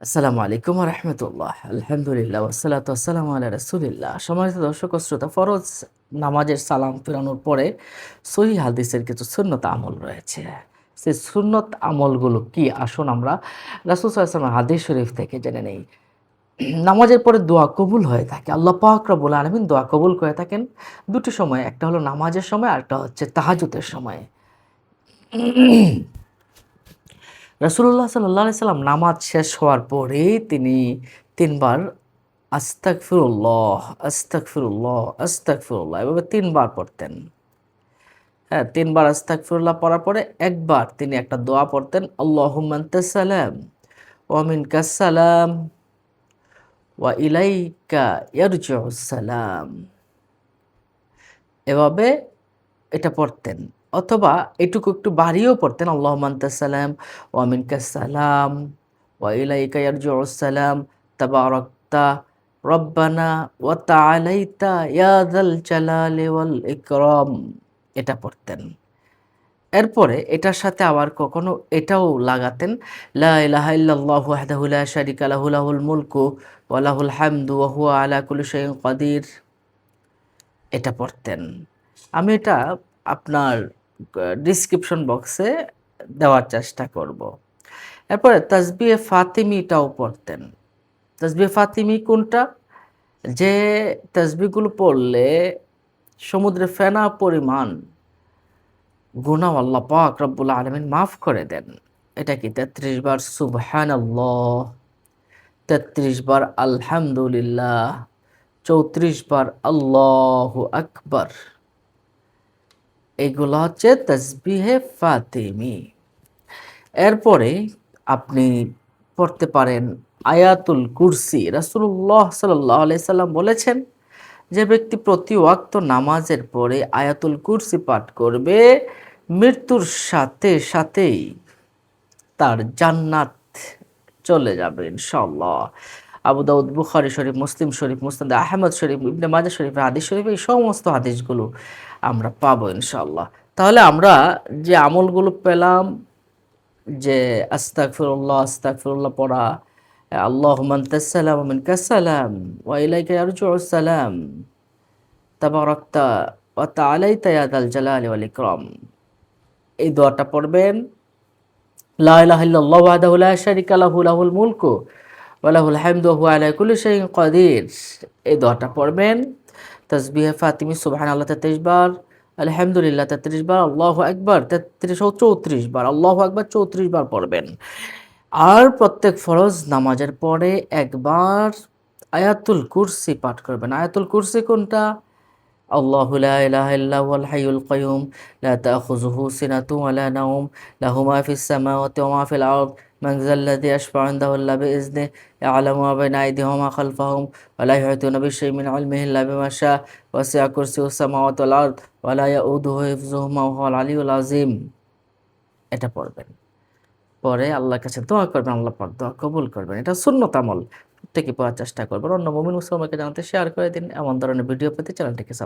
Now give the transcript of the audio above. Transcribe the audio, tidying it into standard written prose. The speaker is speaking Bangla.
আসসালামু আলাইকুম ওয়া রাহমাতুল্লাহ। আলহামদুলিল্লাহ ওয়াসসালাতু ওয়াসসালামু আলা রাসূলিল্লাহ। সম্মানিত দর্শক ও শ্রোতা, ফরজ নামাজের সালাম ফেরানোর পরে সহিহ হাদিসের কিছু সুন্নত আমল রয়েছে। সেই সুন্নত আমলগুলো কি? আসুন আমরা রাসূল সাল্লাল্লাহু আলাইহি ওয়াসাল্লামের হাদিস শরীফ থেকে জেনে নেই। নামাজের পরে দোয়া কবুল হয়ে থাকে। আল্লাহ পাক রব্বুল আলামিন দোয়া কবুল করে থাকেন দুটি সময়ে। একটা হলো নামাজের সময়, আরেকটা হচ্ছে তাহাজ্জুদের সময়ে। রাসূলুল্লাহ সাল্লাল্লাহু আলাইহি সাল্লাম নামাজ শেষ হওয়ার পরেই তিনি ৩ বার আস্তাগফিরুল্লাহ, আস্তাগফিরুল্লাহ, আস্তাগফিরুল্লাহ এভাবে ৩ বার পড়তেন। হ্যাঁ, ৩ বার আস্তাগফিরুল্লাহ পড়ার পরে একবার তিনি একটা দোয়া পড়তেন, আল্লাহুম্মা আনতাস সালাম ওয়া মিনকাস সালাম ওয়া ইলাইকা ইয়ারজিউস সালাম। এভাবে এটা পড়তেন। অথবা এটুকু একটু বাড়িয়েও পড়তেন, আল্লাহুম্মা আনতাস সালাম ওয়া মিনকাস সালাম ওয়া ইলাইকা ইয়ারজিউস সালাম তাবারাকতা রব্বানা ওয়া তাআলাইতা ইয়া যাল জালালি ওয়াল ইকরাম। এটা পড়তেন। এরপরে এটার সাথে আবার কখনো এটাও লাগাতেন, লা ইলাহা ইল্লাল্লাহু ওয়াহদাহু লা শারিকা লাহু লাহুল মুলকু ওয়া লাহুল হামদু ওয়া হুয়া আলা কুল্লি শাইইন কাদির। এটা পড়তেন। আমি এটা আপনার ডেসক্রিপশন বক্সে দেওয়ার চেষ্টা করব। এরপরে তাসবিহে ফাতিমিটাও পড়তেন। তাসবিহে ফাতিমি কোনটা? যে তাসবিহগুলো পড়লে সমুদ্রে ফেনা পরিমাণ গুনাহ আল্লাহ পাক রব্বুল আলামিন মাফ করে দেন। এটা কি ৩৩ বার সুবহানাল্লাহ, ৩৩ বার আলহামদুলিল্লাহ, ৩৪ বার আল্লাহু আকবার। এগুলো হচ্ছে তাসবিহে ফাতিমি। এরপরে আপনি পড়তে পারেন আয়াতুল কুরসি। রাসূলুল্লাহ সাল্লাল্লাহু আলাইহি সাল্লাম বলেছেন, যে ব্যক্তি প্রতি ওয়াক্ত নামাজের পরে আয়াতুল কুরসি পাঠ করবে, মৃত্যুর সাথে সাথেই তার জান্নাত চলে যাবে ইনশাআল্লাহ। আবু দাউদ, বুখারী শরীফ, মুসলিম শরীফ, মুসনাদে আহমদ শরীফ, ইবনে মাজাহ শরীফের হাদিস শরীফ, এই সমস্ত হাদিসগুলো আমরা পাবো ইনশাআল্লাহ। তাহলে আমরা যে আমলগুলো পেলাম, যে আস্তাগফিরুল্লাহ, আস্তাগফিরুল্লাহ পড়া, আল্লাহুম্মা আনতাস সালাম ওয়া মিনকাস সালাম ওয়া ইলাইকা ইয়ারজিউস সালাম তাবারাকতা ওয়া তাআলাইতা ইয়া যাল জালালি ওয়াল ইকরাম। এই দোয়াটা পড়বেন। লা ইলাহা ইল্লাল্লাহু ওয়াহদাহু লা শারিকা লাহু লাহুল মুলকু ওয়া লাহুল হামদু ওয়া হুয়া আলা কুল্লি শাইইন কাদির। এই দোয়াটা পড়বেন। তাসবিহে ফাতিমি সুবহানাল্লাহ ৩৩ বার, আলহামদুলিল্লাহ ৩৩ বার, আল্লাহু আকবার ৩৩ ও ৩৪ বার, আল্লাহু আকবার ৩৪ বার পড়বেন। আর প্রত্যেক ফরজ নামাজের পরে একবার আয়াতুল কুরসি পাঠ করবেন। আয়াতুল কুরসি কোনটা? আল্লাহু লা ইলাহা ইল্লা হুয়াল হাইয়ুল কাইয়্যুম লা তাখুযুহু সিনাতুন ওয়া লা নাওম লাহু মা ফিস সামাওয়াতি ওয়া মা ফিল আরদ মান যাল্লাযী ইয়াশফা'ু ইনদাহু ইল্লা বিইজনিহি ইয়া'লামু মা বাইনা আইদিহিম ওয়া মা খালফাহুম ওয়া লা ইউহিতুনা বিশাইইন মিন ইলমিহি ইল্লা বিমা শাআ ওয়াসি'a কুরসিয়্যুহু সামাওয়াতি ওয়াল আরদ ওয়া লা ইয়াউদুহু হিফযুহুমা ওয়া হুয়াল আলিয়্যুল আযীম। এটা পড়বেন। পরে আল্লাহর কাছে দোয়া করবেন, আল্লাহ পাক দোয়া কবুল করবেন। এটা সুন্নত আমল। প্রত্যেকে পড়ার চেষ্টা করবেন। অন্য মুমিন মুসলমানকে জানাতে শেয়ার করে দিন। এমন ধরনের ভিডিও পেতে চ্যানেলটিকে